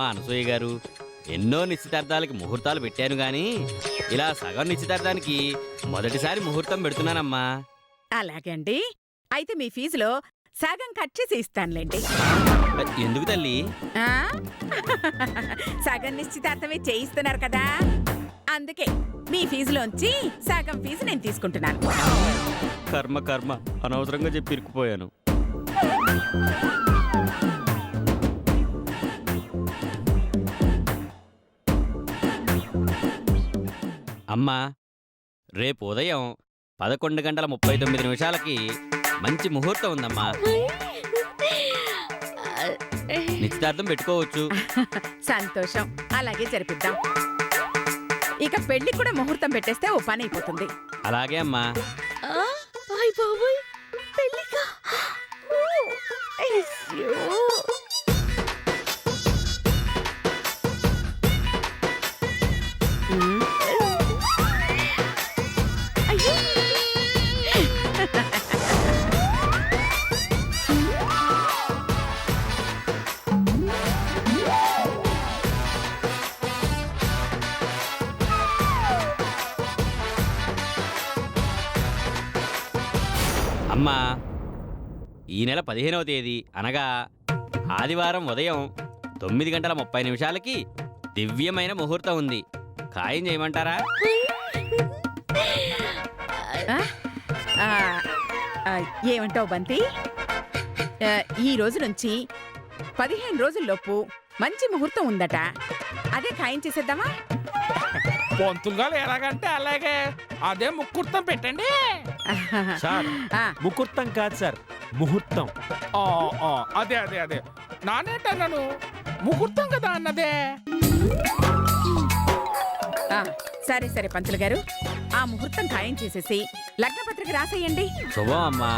అమ్మా అనసూయ గారు, ఎన్నో నిశ్చితార్థాలకి ముహూర్తాలు పెట్టాను గాని ఇలా సగం నిశ్చితార్థానికి మొదటిసారి ముహూర్తం పెడుతున్నానమ్మా. అలాగండి. అయితే మీ ఫీజులో సగం కట్ చేసి ఇస్తానులేండి. ఎందుకు తల్లి? ఆ? సగం నిశ్చితార్థమే చేయిస్తున్నారు కదా, అందుకే మీ ఫీజులోంచి సగం ఫీజు నేను తీసుకుంటున్నాను. కర్మ కర్మ, అనవసరంగా చెప్పి ఇరుక్కుపోయాను. అమ్మా, రేపు ఉదయం 11:39 మంచి ముహూర్తం ఉందమ్మా. నిశ్చితార్థం పెట్టుకోవచ్చు. సంతోషం, అలాగే జరిపిద్దాం. ఇక పెళ్లి కూడా ముహూర్తం పెట్టేస్తే ఓ పని అయిపోతుంది. అలాగే అమ్మా. అమ్మా, ఈ నెల 15వ తేదీ అనగా ఆదివారం ఉదయం 9:30 దివ్యమైన ముహూర్తం ఉంది. ఖాయం చేయమంటారా? ఏమంటావు బంతి? ఈ రోజు నుంచి 15 రోజుల్లోపు మంచి ముహూర్తం ఉందట. అదే ఖాయం చేసేద్దామా? పొంతులుగా ఎలాగంటే అలాగే అదే ముహూర్తం పెట్టండి సార్. ముహూర్తం కాదు సార్, ముహూర్తం. అదే అదే అదే నానేటన్నాను, ముహూర్తం కదా అన్నదే. సరే సరే పంతులు గారు, ఆ ముహూర్తం ఖాయం చేసేసి లగ్నపత్రిక రాసేయండి. శుభం అమ్మా.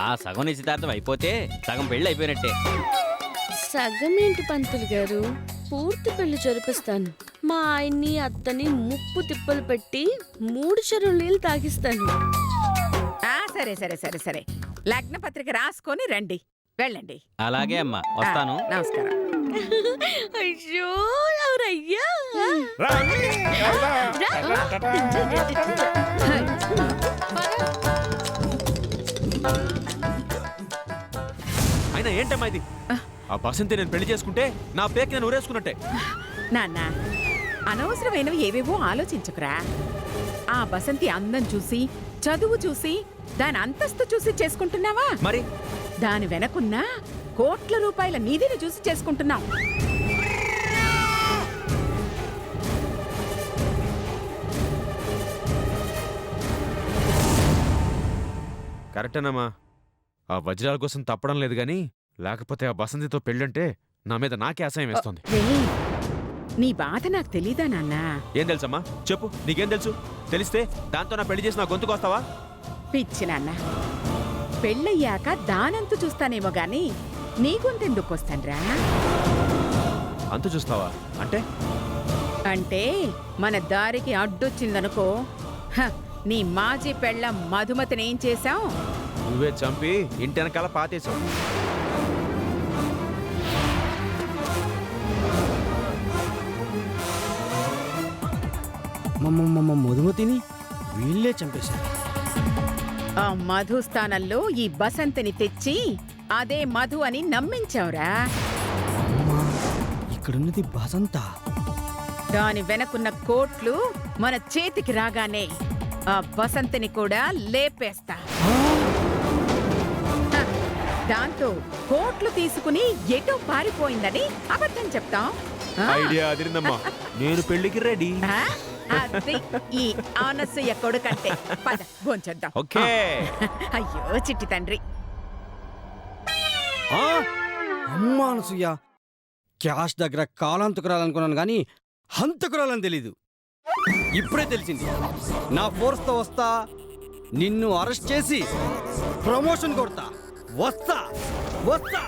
ఆ సగం నిశ్చితార్థం అయిపోతే సగం పెళ్ళి అయిపోయినట్టే. సగం ఏంటి పంతులు గారు, పూర్తి పెళ్లి జరిపిస్తాను. మా ఆయన్ని అత్తని ముప్పు తిప్పలు పెట్టి 3 చెరువుల నీళ్ళు తాగిస్తాను. సరే సరే సరే సరే, లగ్నపత్రిక రాసుకొని రండి, వెళ్ళండి. అలాగే అమ్మా, వస్తాను. నమస్కారం. అయ్యో ఎవరయ్యా? అయినా ఏంటమ్మా ఇది? ఆ బసంతి నేను పెళ్లి చేసుకుంటే నా పేకి నేను ఊరేసుకున్నట్టే. నాన్న, అనవసరమైనవి ఏవేవో ఆలోచించుకురా. ఆ బసంతి అందం చూసి, చదువు చూసి, దాని అంతస్తు చూసి చేసుకుంటున్నావా? మరి దాని వెనకున్న కోట్ల రూపాయల నిధిని చూసి చేసుకుంటున్నావు. కరెక్టేనమ్మా. ఆ వజ్రాల కోసం తప్పడం లేదు గాని, లేకపోతే ఆ బసంతితో పెళ్ళంటే నా మీద నాకే అసహ్యం వేస్తుంది. నీ బాధ నాకు తెలీదా నాన్నా? ఏం తెలుసమ్మా? చెప్పు, నీకేం తెలుసు? తెలిస్తే దాంతో నా పెళ్లి చేసి నా గొంతుకొస్తావా? పిచ్చి నాన్న, పెళ్ళయ్యాక దానంతు చూస్తానేమో గాని నీ గొంతెందుకొస్తాన్రా? అంతు చూస్తావా అంటే? అంటే మన దారికి అడ్డొచ్చిందనుకో, నీ మాజీ పెళ్ళ మధుమతినేం చేశావు? నువ్వే చంపి ఇంటి వెనకాల పాతేశావు. మధుమతిని వీళ్ళే చంపేశారు. ఆ మధు స్థానంలో ఈ బసంతిని తెచ్చి అదే మధు అని నమ్మించావురా. ఇక్కడున్నది బసంత. దాని వెనకున్న కోట్లు మన చేతికి రాగానే ఆ బసంతిని కూడా లేపేస్తా. దాంతో కోట్లు తీసుకుని ఎటో పారిపోయిందని అబద్ధం చెప్తాం. ఐడియా అదిరిందమ్మా. నేను పెళ్లికి రెడీ. అది ఈ అనసూయ కొడుకంటే. పద భోంచేద్దాం. ఓకే. అయ్యో చిట్టి తండ్రి. అమ్మా అనసూయ, క్యాష్ దగ్గర కాలంతుకురాలనుకున్నాను కానీ హంతకురాలని తెలీదు. ఇప్పుడే తెలిసింది. నా ఫోర్స్తో వస్తా, నిన్ను అరెస్ట్ చేసి ప్రమోషన్ కొడతా. వస్తా వస్తా.